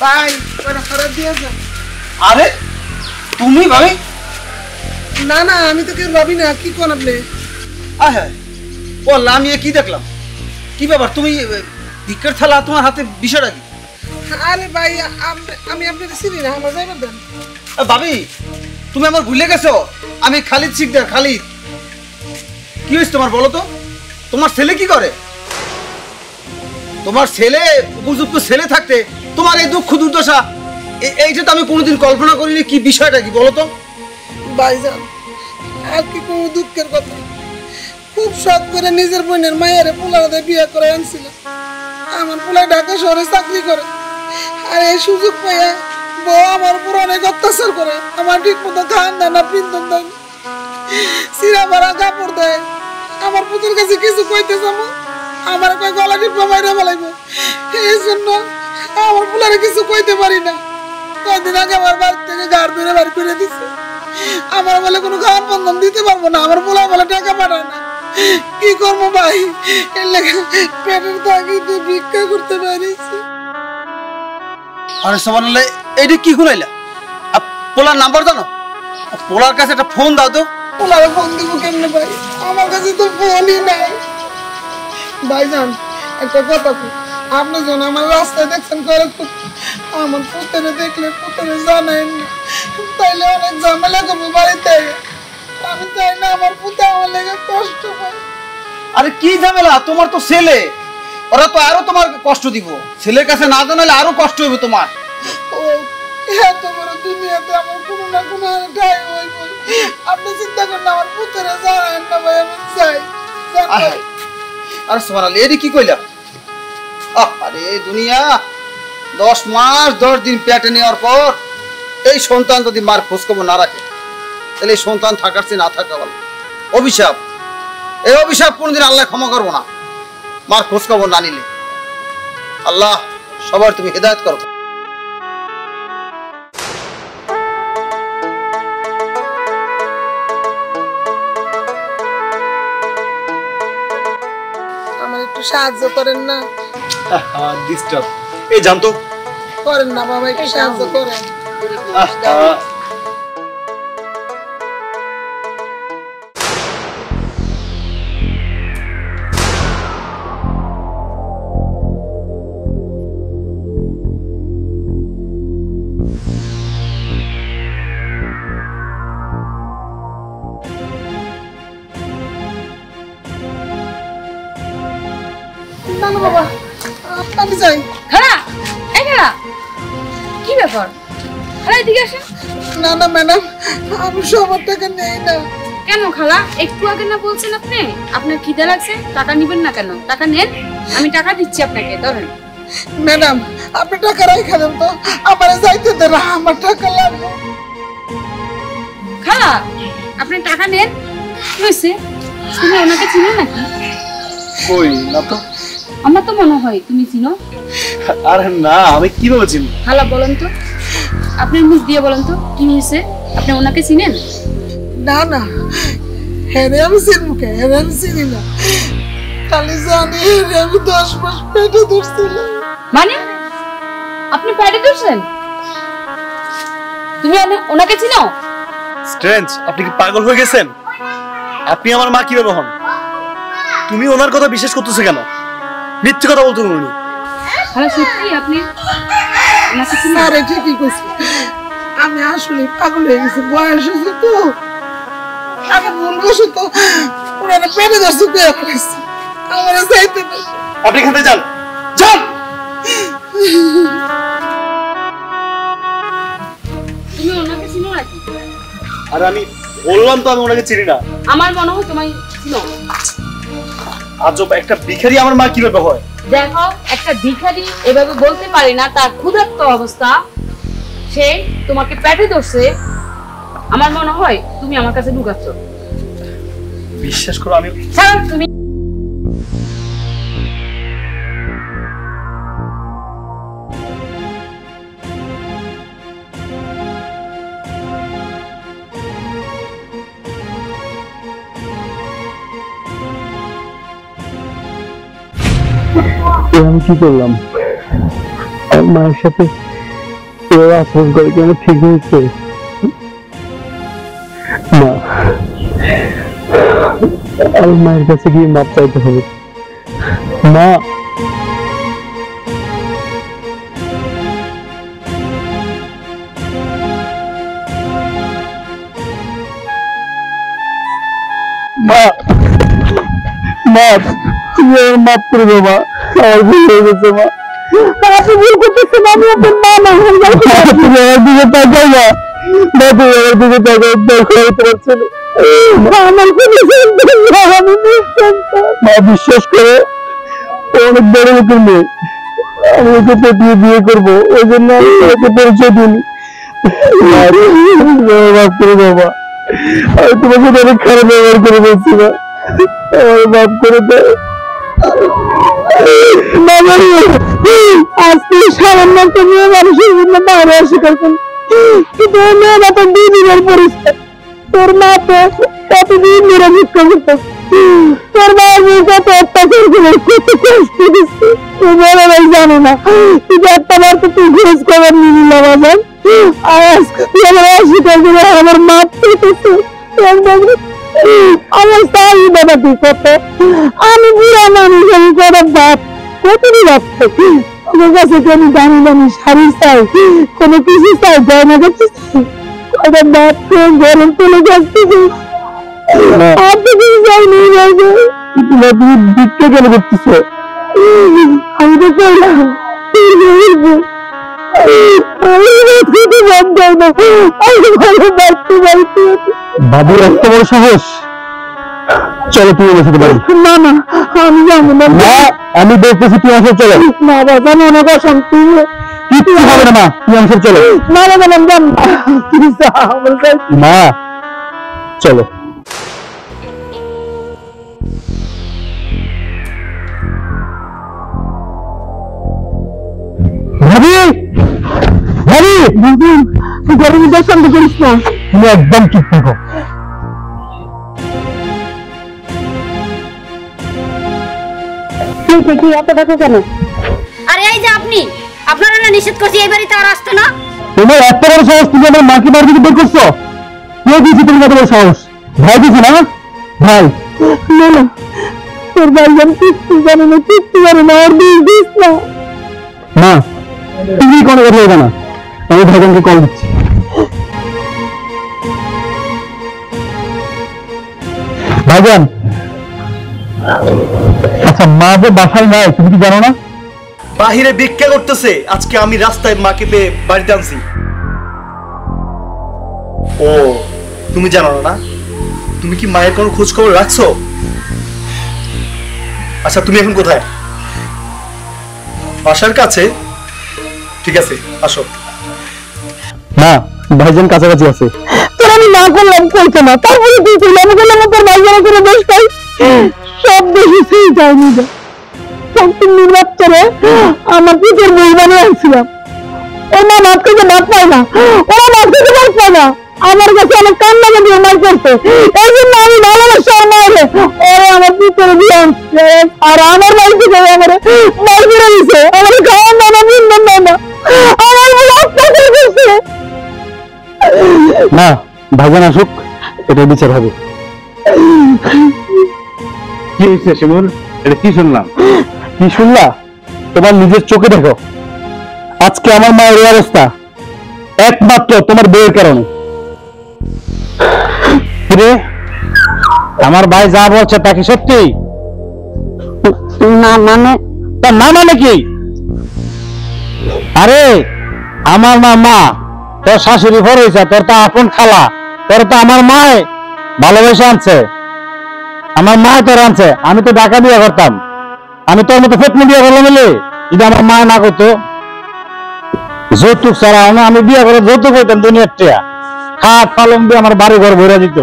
ভাই ওরা খরচ দিয়েছে। আরে তুমি ভাবি? না না আমি তো কেউ ভাবি না। কি কোন আপনি? হ্যাঁ বললাম আমি কি দেখলাম, কি ব্যাপার তুমি ভিক্ষার থালা তোমার হাতে, বিষয়টা কি? আরে ভাই আমি আপনাকে চিনি না, আমার যাইবার দেন। ভাবি তুমি আমার ভুলে গেছো, আমি খালিদ শিকদার। খালিদ, কি হয়েছে তোমার বলো তো? তোমার ছেলে কি করে? তোমার ছেলে, উপযুক্ত ছেলে থাকতে তোমার এই দুঃখ দুর্দশা, এইটা তো আমি কোনোদিন কল্পনা করিনি। কি বিষয়টা কি বলো তো? ভাইজান আর কি কোনো দুঃখের কথা, খুব শখ করে নিজের বোনের মায়ের পোলারে বিয়ে করে আনছিল। আমার পোলা ঢাকা শহরে চাকরি করে, আর এই সুযোগ পাইয়া বউ আমার উপর অনেক অত্যাচার করে। আমার ঠিক মতো খান দেয় না, পিন্দন দেয়, চিরা ভরা কাপড় দেয়। আমার পুতুর কাছে কিছু কইতে যাবো, আমার কয় গলা টিপা মাইরা ফেলাইবো। এই জন্য আমার পোলারে কিছু কইতে পারি না। কয়দিন আগে আমার বাড়ি থেকে গাড় ধরে বাড়ি করে দিচ্ছে। আমার বলে কোনো খাওয়ার বন্ধন দিতে পারবো না, আমার পোলা বলে টাকা পাঠায় না। কি করবো ভাই, এর লেগে পেটের তাগিদে ভিক্ষা করতে পারিছি। আরে সুবহানাল্লাহ, এইটা কি শুনাইলা? পোলার নাম্বার জানো? পোলার কাছে একটা ফোন দাও তো। পোলারে ফোন দিব কেমনে ভাই, আমার কাছে তো ফোনই নাই। ভাইজান একটা কথা কই, আপনি যখন আমার রাস্তায় দেখছেন করে আমার পুত্রে দেখলে পুত্রে জানাই না, তাইলে অনেক ঝামেলা করবো বাড়িতে। আমি চাই না আমার পুত্র আমার লেগে কষ্ট পায়। আরে কি ঝামেলা, তোমার তো ছেলে, ওরা তো আরো তোমার কষ্ট দিব। ছেলের কাছে না জানালে আরো কষ্ট হবে তোমার। ও এত বড় দুনিয়াতে আমার কোনো না কোনো ঠাই হইব। আপনি চিন্তা করেন আমার পুত্রে জানাই না ভাই, আমি চাই। আরে সুবহানাল্লাহ, এডি কি কইলা? আরে দুনিয়া 10 মাস 10 দিন পেটে নেওয়ার পর এই সন্তান যদি মার খোঁজ খবর না রাখে, তাহলে এই সন্তান থাকার চেয়ে না থাকা ভালো। অভিশাপ, এই অভিশাপ কোনদিন আল্লাহ ক্ষমা করবো না, মার খোঁজ খবর না নিলে। আল্লাহ সবার তুমি হেদায়েত করো। আমার একটু সাহায্য করেন না? ডিস্টার্ব এই জানতো করেন না বাবা, একটু সাহায্য করেন। না না বাবা, আমি যাই। খালা, এই খালা, কি ব্যাপার? খালা এদিকে আসেন। না না ম্যাডাম, আমি সবার টাকা নেই না। কেন খালা, একটু আগে না বলছেন আপনি আপনার খিদে লাগছে, টাকা নিবেন না কেন? টাকা নেন, আমি টাকা দিচ্ছি আপনাকে, ধরেন। ম্যাডাম আপনি টাকা রাখা দেন তো, আমার যাইতে দেন, আমার টাকা লাগবে। খালা আপনি টাকা নেন। কি হয়েছে, তুমি ওনাকে চিনো নাকি? কই না তো। আমার তো মনে হয় তুমি চিনো। আরে না, আমি কিভাবে চিনি? খালা বলেন তো, আপনার মুখ দিয়ে বলেন তো কি হয়েছে, আপনি ওনাকে চিনেন? না না, হ্যাঁ আমি চিনবো কে, হ্যাঁ আমি চিনি না। খালি জানি আমি 10 মাস পেটে ধরছিলাম। মানে আপনি পেটে ধরছেন? তুমি ওনাকে চিনো? স্ট্রেঞ্জ, আপনি কি পাগল হয়ে গেছেন? আপনি আমার মা কিভাবে হন? তুমি ওনার কথা বিশ্বাস করতেছো কেন? মিথ্যে কথা বলতো উনি। হ্যাঁ সত্যি আপনি ওনাকে চিনেন? আরে ঠিকই কইছি, আমি আসলে পাগল হয়ে গেছি, বয়স হয়েছে তো। আমি ভুল বসে তো ওনারা পেটে ধরছে, পেয়ে ফেলেছি। আমার যাইতে না। আপনি এখান থেকে যান, যান। তুমি ওনাকে চিনো নাকি? আর আমি বললাম তো আমি ওনাকে চিনি না। আমার মনে হয় তোমায় চিনো। আজব একটা ভিখারি আমার মা কিভাবে হয়? দেখো, একটা ভিখারি এভাবে বলতে পারে না, তার ক্ষুধার্ত অবস্থা, সে তোমাকে পেটে ধরছে। আমার মনে হয় তুমি আমার কাছে ঢুকাচ্ছ। বিশ্বাস করো আমি তুমি আমি কি করলাম? আমার মায়ের সাথে আশ্রম করে কি আমার ঠিক হয়েছে? না, আমার মায়ের কাছে গিয়ে মাপ চাইতে হবে। মা, মা, মা, তুমি আমার মাফ করে দাও মা, আমার ভুল হয়ে গেছে মা। আপনি ভুল করতেছেন, আমি আপনার মা না। তুমি আমার দিকে তাকাও না, মা, তুমি আমার দিকে তাকাও, দেখো তোমার ছেলে আমার মা, বিশ্বাস করো অনেক বড় লোকের মেয়ে, আমি ওকে পেটিয়ে বিয়ে করবো, ওই জন্য আমি তোমাকে পরিচয় দিইনি। মাফ করে দাও মা, আমি তোমাকে অনেক খারাপ ব্যবহার করে বলছি না, আমার মাফ করে দাও। আজকে সামান্য একটা মেয়ে মানুষের জন্য বাইরে অস্বীকার করি, কিন্তু ওই মেয়েরা তো 2 দিনের পরিচয়। তোর মা তো প্রতিদিন মেরে ভিক্ষা করতো, তোর মা কত অত্যাচার করে কত কষ্ট দিচ্ছে, তুই বলে জানো না। কিন্তু একটা বার তো তুই খোঁজ খবর নিবি না বাবা, আর আজকে তুই আমার অস্বীকার করে আমার মাপ পেতেছে। আমার তাই বাবা তুই কত, আমি বুড়া মানুষ, আমি কত বাপ, কতই বাপ থাকি আমার কাছে। আমি দামি দামি শাড়ি চাই, কোনো কিছু চাই, গয়না করতে চাই, কত বাপ গরম তুলে যাচ্ছে। আপনি কিছু চাইনি, তুমি ভিক্ষা কেন করতেছ? আমি তো করলাম বাবুর এত বড় সাহস, চলো তুমি আমার সাথে বাড়ি। না না, আমি যাবো না, আমি দেখতেছি তুই আমার সাথে চলো। না বাবা, আমি অনেক অশান্তি, কিছু হবে না মা, তুমি আমার সাথে চলো। না না না, মা চলো। ভাবি, ভাবি, গরমে শান্ত করিস না, তুমি একদম ঠিক থাকো। কি এত দেখো কেন? আরে এই যে আপনি, আপনারা না নিষেধ করছি এই বাড়িতে আর আসতে না। তোমার এত বড় সাহস, তুমি আমার মাকে বাড়ি থেকে বের করছো? কে দিয়েছে তুমি এত বড় সাহস? ভাই দিয়েছে না? ভাই না না, তোর ভাই কিচ্ছু জানে না, কিচ্ছু জানে না, আর দিস না। মা, তুমি কোনো কথা বলবে না, আমি ভাইজানকে কল দিচ্ছি। ভাইজান, আচ্ছা মা যে বাসায় নাই তুমি কি জানো না? বাহিরে ভিক্ষা করতেছে, আজকে আমি রাস্তায় মাকে পেয়ে বাড়িতে আনছি। ও, তুমি জানো না? তুমি কি মায়ের কোনো খোঁজ খবর রাখছো? আচ্ছা তুমি এখন কোথায়? বাসার কাছে? ঠিক আছে, আসো। না, ভাইজান কাছাকাছি আছে। তোর আমি না করলাম কইতো না, তারপরে তুই কইলি, আমি বললাম তোর ভাইজান করে বেশ পাই, সব বেশি সেই যায়নি যা। সত্যি নির্বাচ করে আমার পিঠের বই বানিয়ে আনছিলাম, ওর মা মাছ খেতে ভাত পায় না, ওরা মাছ খেতে ভাত পায় না, আমার কাছে অনেক কান্না দিয়ে মাছ করছে। এই জন্য আমি ভালোবাসা মারে ওরা আমার পিঠের দিয়ে আনছে, আর আমার মাছ থেকে আমার মাছ করে দিছে, আমার খাওয়া না না, বিন্দন না না, আমার অত্যাচার করছে। না, ভাইজান আসুক, এটা বিচার হবে। কি হয়েছে শিমুল? এটা কি শুনলাম? কি শুনলা? তোমার নিজের চোখে দেখো, আজকে আমার মায়ের এই অবস্থা একমাত্র তোমার বউয়ের কারণে। আমার ভাই যা বলছে তা কি সত্যি? না মানে, তা না মানে কি? আরে আমার মা, তোর শাশুড়ি ভর হয়েছে, তোর তো আপন খালা, তোর তো আমার মায় ভালোবেসে আনছে, আমার মা তোর আনছে। আমি তো ঢাকা বিয়ে করতাম, আমি তোর মতো ফেটনি বিয়ে করলাম বলে যদি আমার মা না করতো, যৌতুক ছাড়া আমি বিয়ে করে যৌতুক করতাম দুনিয়ার টিয়া, খাট পালং দিয়ে আমার বাড়ি ঘর ভরে দিত।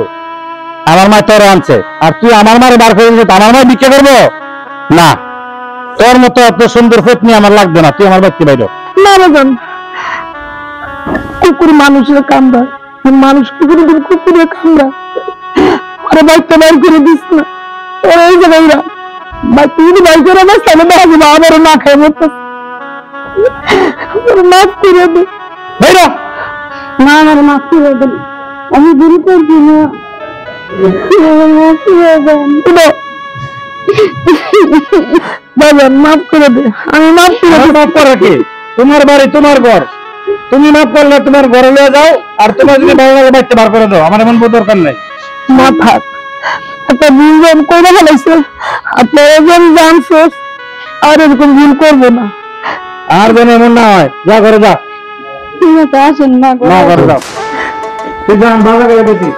আমার মা তোর আনছে, আর তুই আমার মারে বার করে দিত, আমার মা বিক্রি করবো না? তোর মতো এত সুন্দর ফেটনি আমার লাগবে না, তুই আমার ব্যক্তি বাইর না। কুকুর মানুষের কামড়ায়, মানুষ কুকুরের কামড়ায়, আরে বাইকটা বাইর করে দিস না, ওরা এই জায়গায় বাইক যদি বাইর করে না, তাহলে দেখা যাবে আবারও না খাই মতো, মাফ করে দে। ভাইরা না আমার মাফ করে দেন, আমি ভুল করছি না, মাফ করে দেন। বাজান মাফ করে দে, আমি মাফ করে দেব। মাফ করা কি? তোমার বাড়ি তোমার ঘর, তুমি মাফ করলে তোমার ঘরে নিয়ে যাও, আর তোমার যদি ভালো লাগে বাড়িতে বার করে দাও, আমার এমন দরকার নাই। মা থাক, একটা ভুল যেন করে ফেলাইছে, আপনারা যেন জানছো আর এরকম ভুল করবো না, আর যেন এমন না হয়। যা করে যা, ঠিক আছে আসেন, না করে যাও, তুই যান ভালো করে বেশি।